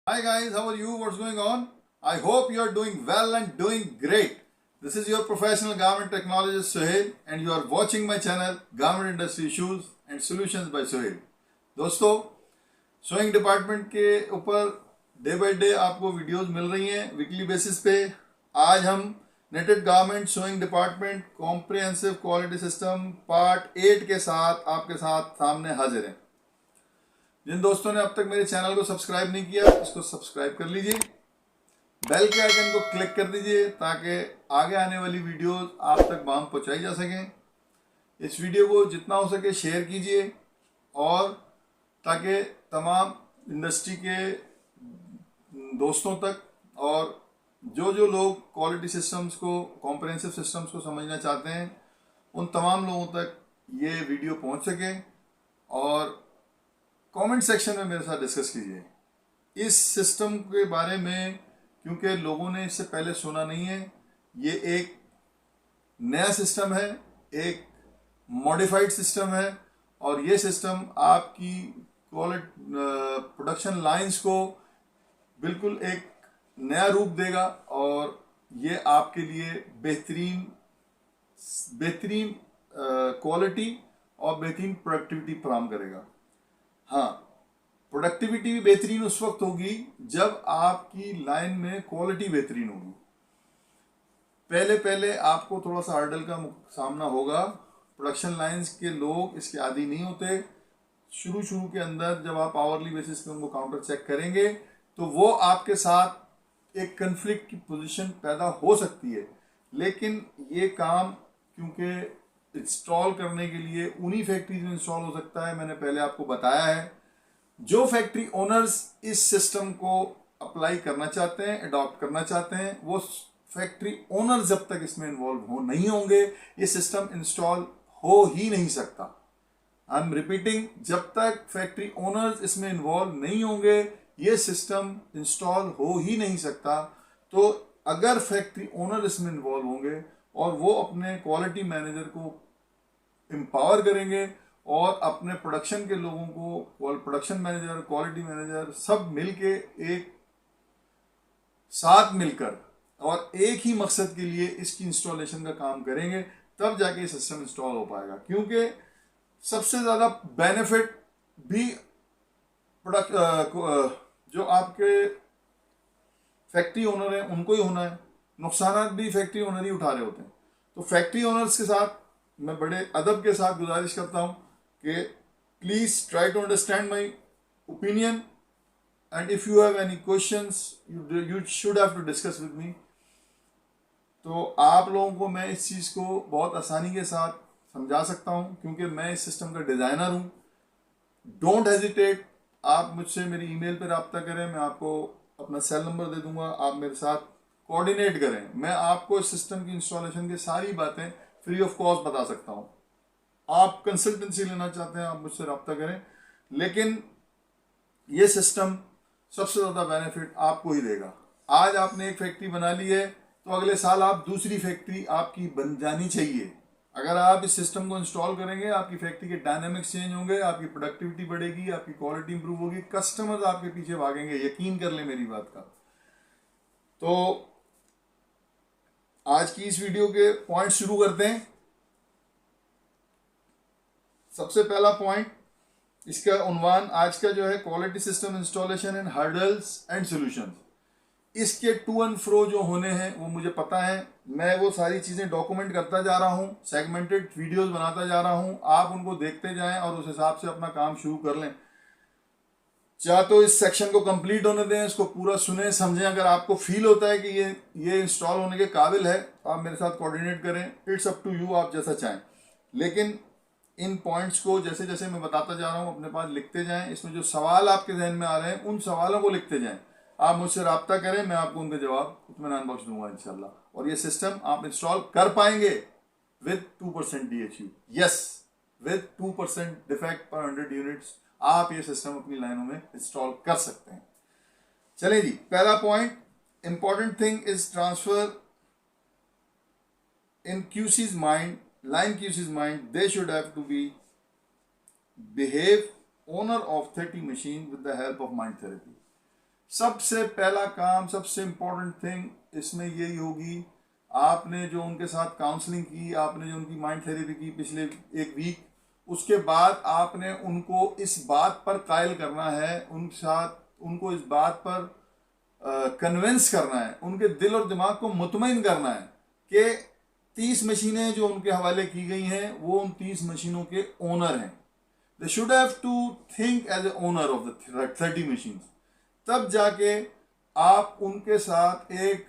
Hi guys, how are you? What's going on? I hope you are doing well and doing great. This is your professional garment technologist Suhail and you are watching my channel Garment Industry Issues and Solutions by Suhail. दोस्तों, sewing department के ऊपर day by day आपको videos मिल रही हैं weekly basis पे। आज हम knitted garment sewing department comprehensive quality system part 8 के साथ आपके साथ सामने हाजिर हैं। जिन दोस्तों ने अब तक मेरे चैनल को सब्सक्राइब नहीं किया इसको सब्सक्राइब कर लीजिए, बेल के आइकन को क्लिक कर दीजिए ताकि आगे आने वाली वीडियोस आप तक बाम पहुंचाई जा सकें। इस वीडियो को जितना हो सके शेयर कीजिए और ताकि तमाम इंडस्ट्री के दोस्तों तक और जो लोग क्वालिटी सिस्टम्स को कॉम्प्रिहेंसिव सिस्टम्स को समझना चाहते हैं उन तमाम लोगों तक ये वीडियो पहुंच सके और कमेंट सेक्शन में मेरे साथ डिस्कस कीजिए इस सिस्टम के बारे में, क्योंकि लोगों ने इससे पहले सुना नहीं है। ये एक नया सिस्टम है, एक मॉडिफाइड सिस्टम है और ये सिस्टम आपकी प्रोडक्शन लाइंस को बिल्कुल एक नया रूप देगा और ये आपके लिए बेहतरीन क्वालिटी और बेहतरीन प्रोडक्टिविटी फराहम करेगा। हाँ, प्रोडक्टिविटी भी बेहतरीन उस वक्त होगी जब आपकी लाइन में क्वालिटी बेहतरीन होगी। पहले आपको थोड़ा सा हर्डल का सामना होगा। प्रोडक्शन लाइंस के लोग इसके आदी नहीं होते। शुरू के अंदर जब आप आवरली बेसिस पे उनको काउंटर चेक करेंगे तो वो आपके साथ एक कन्फ्लिक्ट की पोजीशन पैदा हो सकती है, लेकिन ये काम क्योंकि इंस्टॉल करने के लिए उन्हीं फैक्ट्रीज में इंस्टॉल हो सकता है। मैंने पहले आपको बताया है, जो फैक्ट्री ओनर्स इस सिस्टम को अप्लाई करना चाहते हैं, अडॉप्ट करना चाहते हैं, वो फैक्ट्री ओनर जब तक इसमें इन्वॉल्व नहीं होंगे ये सिस्टम इंस्टॉल हो ही नहीं सकता। आई एम रिपीटिंग, जब तक फैक्ट्री ओनर्स इसमें इन्वॉल्व नहीं होंगे ये सिस्टम इंस्टॉल हो ही नहीं सकता। तो अगर फैक्ट्री ओनर इसमें इन्वॉल्व होंगे और वो अपने क्वालिटी मैनेजर को एम्पावर करेंगे और अपने प्रोडक्शन के लोगों को, प्रोडक्शन मैनेजर, क्वालिटी मैनेजर सब मिलके एक साथ मिलकर और एक ही मकसद के लिए इसकी इंस्टॉलेशन का काम करेंगे, तब जाके ये सिस्टम इंस्टॉल हो पाएगा। क्योंकि सबसे ज़्यादा बेनिफिट भी जो आपके फैक्ट्री ओनर हैं उनको ही होना है, नुकसान भी फैक्ट्री ओनर ही उठा रहे होते हैं। तो फैक्ट्री ओनर्स के साथ मैं बड़े अदब के साथ गुजारिश करता हूं कि please try to understand my opinion and if you have any questions you should have to discuss with me. तो आप लोगों को मैं इस चीज़ को बहुत आसानी के साथ समझा सकता हूं क्योंकि मैं इस सिस्टम का डिज़ाइनर हूं। डोंट हेजिटेट, आप मुझसे मेरी ईमेल पर रब्ता करें, मैं आपको अपना सेल नंबर दे दूंगा, आप मेरे साथ कोऑर्डिनेट करें। मैं आपको इस सिस्टम की इंस्टॉलेशन की सारी बातें फ्री ऑफ कॉस्ट बता सकता हूं। आप कंसल्टेंसी लेना चाहते हैं आप मुझसे रब्ता करें, लेकिन ये सिस्टम सबसे ज़्यादा बेनिफिट आपको ही देगा। आज आपने एक फैक्ट्री बना ली है तो अगले साल आप दूसरी फैक्ट्री आपकी बन जानी चाहिए। अगर आप इस सिस्टम को इंस्टॉल करेंगे आपकी फैक्ट्री के डायनामिक्स चेंज होंगे, आपकी प्रोडक्टिविटी बढ़ेगी, आपकी क्वालिटी इंप्रूव होगी, कस्टमर्स आपके पीछे भागेंगे, यकीन कर लें मेरी बात का। तो आज की इस वीडियो के पॉइंट शुरू करते हैं। सबसे पहला पॉइंट, इसका उन्वान आज का जो है quality system installation and hurdles and solutions. इसके टू एंड फ्रो जो होने हैं वो मुझे पता है, मैं वो सारी चीज़ें डॉक्यूमेंट करता जा रहा हूँ, सेगमेंटेड वीडियोस बनाता जा रहा हूँ। आप उनको देखते जाएं और उस हिसाब से अपना काम शुरू कर लें। चाहे तो इस सेक्शन को कंप्लीट होने दें, इसको पूरा सुने समझें। अगर आपको फील होता है कि ये इंस्टॉल होने के काबिल है तो आप मेरे साथ कोऑर्डिनेट करें, इट्स अप टू यू, आप जैसा चाहें। लेकिन इन पॉइंट्स को जैसे जैसे मैं बताता जा रहा हूँ अपने पास लिखते जाएं। इसमें जो सवाल आपके जहन में आ रहे हैं उन सवालों को लिखते जाएं। आप मुझसे रब्ता करें, मैं आपको उनके जवाब इत्मीनान बख्श दूंगा इंशाल्लाह। और ये सिस्टम आप इंस्टॉल कर पाएंगे with 2% DHU। Yes, with 2% defect पर 100 यूनिट्स आप ये सिस्टम अपनी लाइनों में इंस्टॉल कर सकते हैं। चलिए जी, पहला point, important thing is transfer in QC's mind, line QC's mind, they should have to be behave owner of 30 machine with the help of mind therapy. सबसे पहला काम, सबसे इम्पोर्टेंट थिंग इसमें यही होगी, आपने जो उनके साथ काउंसलिंग की, आपने जो उनकी माइंड थेरेपी की पिछले एक वीक, उसके बाद आपने उनको इस बात पर कायल करना है, उनके साथ उनको इस बात पर कन्विंस करना है, उनके दिल और दिमाग को मुतमईन करना है कि 30 मशीनें जो उनके हवाले की गई हैं वो उन 30 मशीनों के ओनर हैं. They should have to think as a owner of the 30 machine. तब जाके आप उनके साथ एक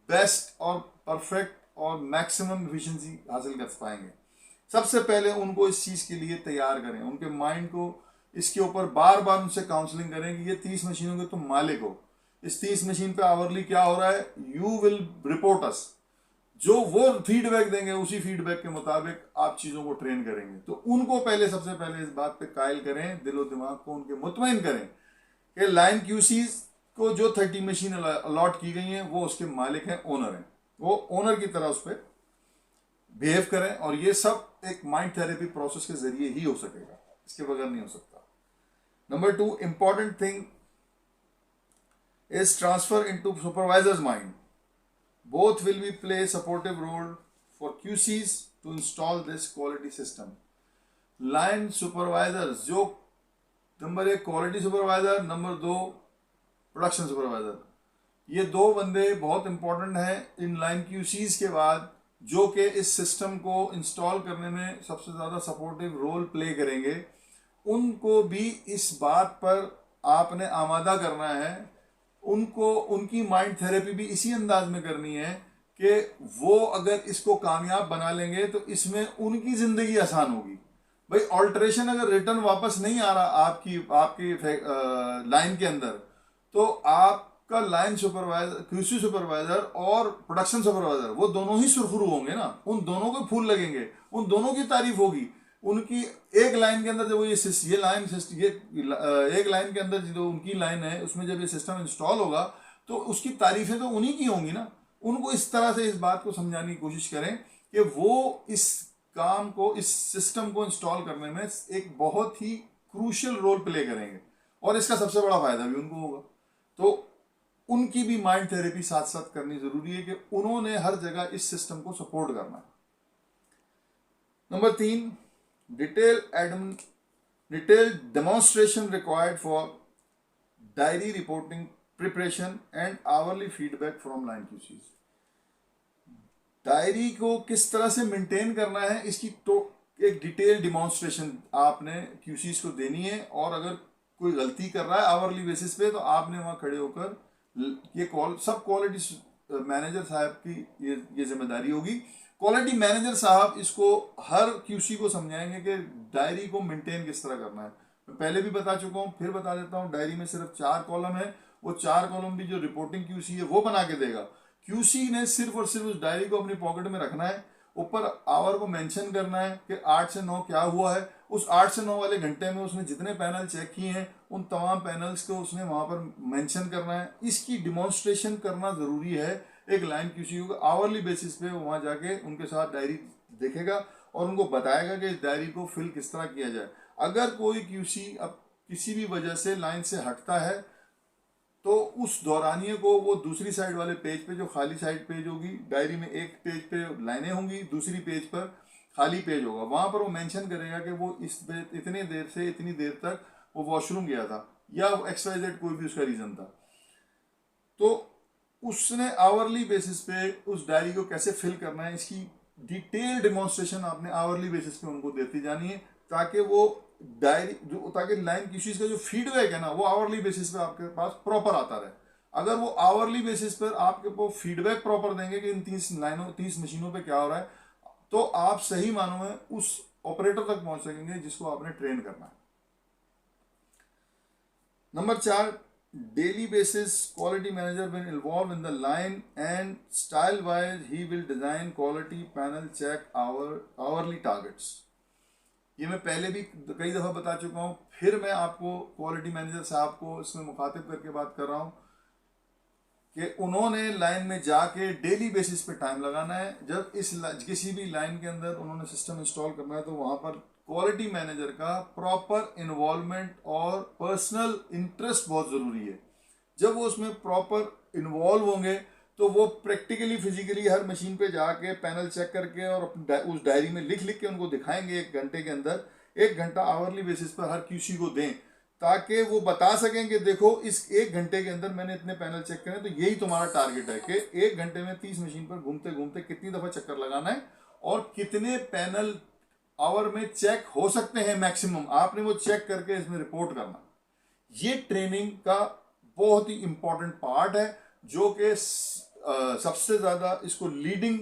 बेस्ट और परफेक्ट और मैक्सिमम एफिशिएंसी हासिल कर पाएंगे. सबसे पहले उनको इस चीज़ के लिए तैयार करें, उनके माइंड को इसके ऊपर बार बार उनसे काउंसलिंग करें कि ये 30 मशीनों के तुम मालिक हो, इस 30 मशीन पे आवरली क्या हो रहा है, यू विल रिपोर्ट अस. जो वो फीडबैक देंगे उसी फीडबैक के मुताबिक आप चीज़ों को ट्रेन करेंगे. तो उनको पहले, सबसे पहले इस बात पे कायल करें, दिलो दिमाग को उनके मुतमईन करें कि लाइन क्यूसीज को जो 30 मशीन अलॉट की गई हैं वो उसके मालिक हैं, ओनर हैं, वो ओनर की तरह उस पर बिहेव करें. और ये सब एक माइंड थेरेपी प्रोसेस के जरिए ही हो सकेगा, इसके बगैर नहीं हो सकता. Number 2 important thing is transfer into supervisors mind. Both will be play a supportive role for QCs to install this quality system. Line supervisors जो number 1 quality supervisor, number 2 production supervisor, ये दो बंदे बहुत इंपॉर्टेंट हैं in line QCs के बाद, जो कि इस सिस्टम को इंस्टॉल करने में सबसे ज़्यादा सपोर्टिव रोल प्ले करेंगे. उनको भी इस बात पर आपने आमादा करना है, उनको उनकी माइंड थेरेपी भी इसी अंदाज में करनी है कि वो अगर इसको कामयाब बना लेंगे तो इसमें उनकी ज़िंदगी आसान होगी. भाई ऑल्ट्रेशन अगर रिटर्न वापस नहीं आ रहा आपकी लाइन के अंदर, तो आपका लाइन सुपरवाइजर, क्यूसी सुपरवाइजर और प्रोडक्शन सुपरवाइजर वो दोनों ही सुरखरू होंगे ना, उन दोनों को फूल लगेंगे, उन दोनों की तारीफ होगी. उनकी एक लाइन के अंदर जब ये लाइन एक लाइन के अंदर जो उनकी लाइन है उसमें जब ये सिस्टम इंस्टॉल होगा तो उसकी तारीफें तो उन्हीं की होंगी ना. उनको इस तरह से इस बात को समझाने की कोशिश करें कि वो इस काम को, इस सिस्टम को इंस्टॉल करने में एक बहुत ही क्रूशियल रोल प्ले करेंगे और इसका सबसे बड़ा फायदा भी उनको होगा. तो उनकी भी माइंड थेरेपी साथ साथ करनी जरूरी है कि उन्होंने हर जगह इस सिस्टम को सपोर्ट करना है. Number 3 detailed demonstration required for diary reporting preparation and hourly feedback from line QCs. Diary को किस तरह से मेंटेन करना है इसकी तो एक डिटेल डिमॉन्स्ट्रेशन आपने QCs को देनी है. और अगर कोई गलती कर रहा है आवरली बेसिस पे तो आपने वहाँ खड़े होकर ये सब क्वालिटी मैनेजर साहब की ये जिम्मेदारी होगी. क्वालिटी मैनेजर साहब इसको हर QC को समझाएंगे कि डायरी को मेंटेन किस तरह करना है. मैं पहले भी बता चुका हूँ, फिर बता देता हूँ. डायरी में सिर्फ 4 कॉलम है, वो 4 कॉलम भी जो रिपोर्टिंग QC है वो बना के देगा. QC ने सिर्फ और सिर्फ उस डायरी को अपनी पॉकेट में रखना है, ऊपर आवर को मेंशन करना है कि 8 से 9 क्या हुआ है. उस 8 से 9 वाले घंटे में उसने जितने पैनल चेक किए हैं उन तमाम पैनल्स को उसने वहाँ पर मेंशन करना है. इसकी डिमॉन्स्ट्रेशन करना ज़रूरी है. एक लाइन QC को आवरली बेसिस पे वहाँ जाके उनके साथ डायरी देखेगा और उनको बताएगा कि इस डायरी को फिल किस तरह किया जाए. अगर कोई QC अब किसी भी वजह से लाइन से हटता है तो उस दौरानिए को वो दूसरी साइड वाले पेज पे, जो खाली साइड पेज होगी डायरी में, एक पेज पे लाइनें होंगी, दूसरी पेज पर खाली पेज होगा, वहाँ पर वो मेंशन करेगा कि वो इतने देर से इतनी देर तक वो वॉशरूम गया था या XYZ कोई भी उसका रीज़न था. तो उसने आवरली बेसिस पे उस डायरी को कैसे फिल करना है इसकी डिटेल डिमॉन्स्ट्रेशन आपने आवरली बेसिस पे उनको देती जानी है, ताकि वो डायरी ताकि लाइन QCs का जो फीडबैक है ना वो आवरली बेसिस पे आपके पास प्रॉपर आता रहे. अगर वो आवरली बेसिस पर आपके को फीडबैक प्रॉपर देंगे कि इन 30 मशीनों पे क्या हो रहा है, तो आप सही मानों में उस ऑपरेटर तक पहुंच सकेंगे जिसको आपने ट्रेन करना है. Number 4 daily basis quality manager will involve in the line and style wise he will design quality panel check hourly targets. ये मैं पहले भी कई दफ़ा बता चुका हूँ, फिर मैं आपको क्वालिटी मैनेजर साहब को इसमें मुखातिब करके बात कर रहा हूँ कि उन्होंने लाइन में जाके डेली बेसिस पे टाइम लगाना है. जब किसी भी लाइन के अंदर उन्होंने सिस्टम इंस्टॉल करना है तो वहाँ पर क्वालिटी मैनेजर का प्रॉपर इन्वॉल्वमेंट और पर्सनल इंटरेस्ट बहुत ज़रूरी है. जब वो उसमें प्रॉपर इन्वॉल्व होंगे तो वो प्रैक्टिकली फिजिकली हर मशीन पे जाके पैनल चेक करके और उस डायरी में लिख लिख के उनको दिखाएंगे 1 घंटे के अंदर, 1 घंटा आवरली बेसिस पर हर क्यूसी को दें, ताकि वो बता सकें कि देखो इस 1 घंटे के अंदर मैंने इतने पैनल चेक करे, तो यही तुम्हारा टारगेट है कि 1 घंटे में 30 मशीन पर घूमते घूमते कितनी दफा चक्कर लगाना है और कितने पैनल आवर में चेक हो सकते हैं मैक्सिमम, आपने वो चेक करके इसमें रिपोर्ट करना। ये ट्रेनिंग का बहुत ही इंपॉर्टेंट पार्ट है, जो कि सबसे ज्यादा इसको लीडिंग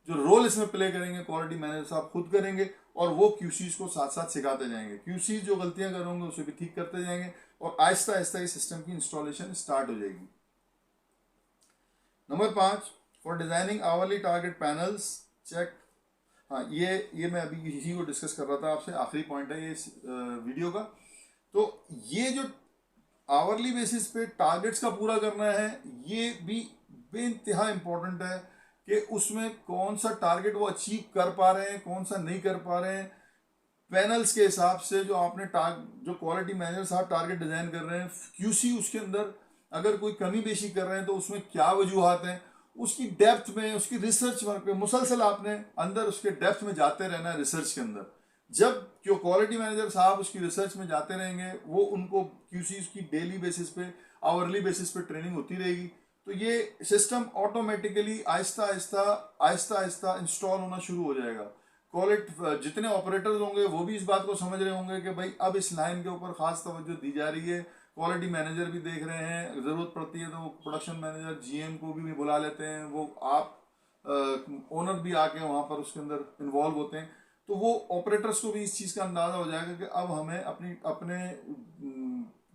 जो रोल इसमें प्ले करेंगे क्वालिटी मैनेजर साहब खुद करेंगे, और वो क्यूसीज को साथ साथ सिखाते जाएंगे। क्यूसीज जो गलतियां करेंगे उसे भी ठीक करते जाएंगे और आहिस्ता आहिस्ता इस सिस्टम की इंस्टॉलेशन स्टार्ट हो जाएगी। Number 5, for designing hourly target panels check. हाँ, ये मैं अभी इसी को डिस्कस कर रहा था आपसे, आखिरी पॉइंट है ये इस वीडियो का। तो ये जो आवरली बेसिस पे टारगेट्स का पूरा करना है, ये भी बेइंतहा इंपॉर्टेंट है कि उसमें कौन सा टारगेट वो अचीव कर पा रहे हैं, कौन सा नहीं कर पा रहे हैं। पैनल्स के हिसाब से जो आपने जो क्वालिटी मैनेजर साहब टारगेट डिजाइन कर रहे हैं, क्यूसी उसके अंदर अगर कोई कमी बेशी कर रहे हैं तो उसमें क्या वजूहात हैं, उसकी डेप्थ में, उसकी रिसर्च वर्क पे मुसलसल आपने अंदर उसके डेप्थ में जाते रहना है रिसर्च के अंदर। जब जो क्वालिटी मैनेजर साहब उसकी रिसर्च में जाते रहेंगे, वो उनको क्यूसी की डेली बेसिस पे, आवरली बेसिस पे ट्रेनिंग होती रहेगी, तो ये system automatically Aahista Aahista install होना शुरू हो जाएगा। क्वालिटी जितने ऑपरेटर्स होंगे वो भी इस बात को समझ रहे होंगे कि भाई अब इस लाइन के ऊपर खास तवज्जो दी जा रही है। क्वालिटी मैनेजर भी देख रहे हैं, जरूरत पड़ती है तो प्रोडक्शन मैनेजर जीएम को भी बुला लेते हैं, वो आप ओनर भी आके वहां पर उसके अंदर इन्वॉल्व होते हैं। तो वो ऑपरेटर्स को भी इस चीज़ का अंदाजा हो जाएगा कि अब हमें अपने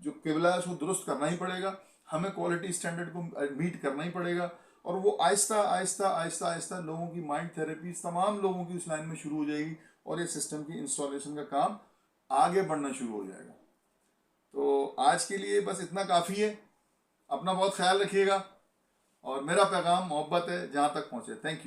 जो केबला है उसको दुरुस्त करना ही पड़ेगा, हमें क्वालिटी स्टैंडर्ड को मीट करना ही पड़ेगा। और वो आहिस्ता लोगों की माइंड थेरेपी तमाम लोगों की उस लाइन में शुरू हो जाएगी और ये सिस्टम की इंस्टॉलेशन का काम आगे बढ़ना शुरू हो जाएगा। तो आज के लिए बस इतना काफ़ी है। अपना बहुत ख्याल रखिएगा और मेरा पैगाम मोहब्बत है जहाँ तक पहुँचे। Thank you.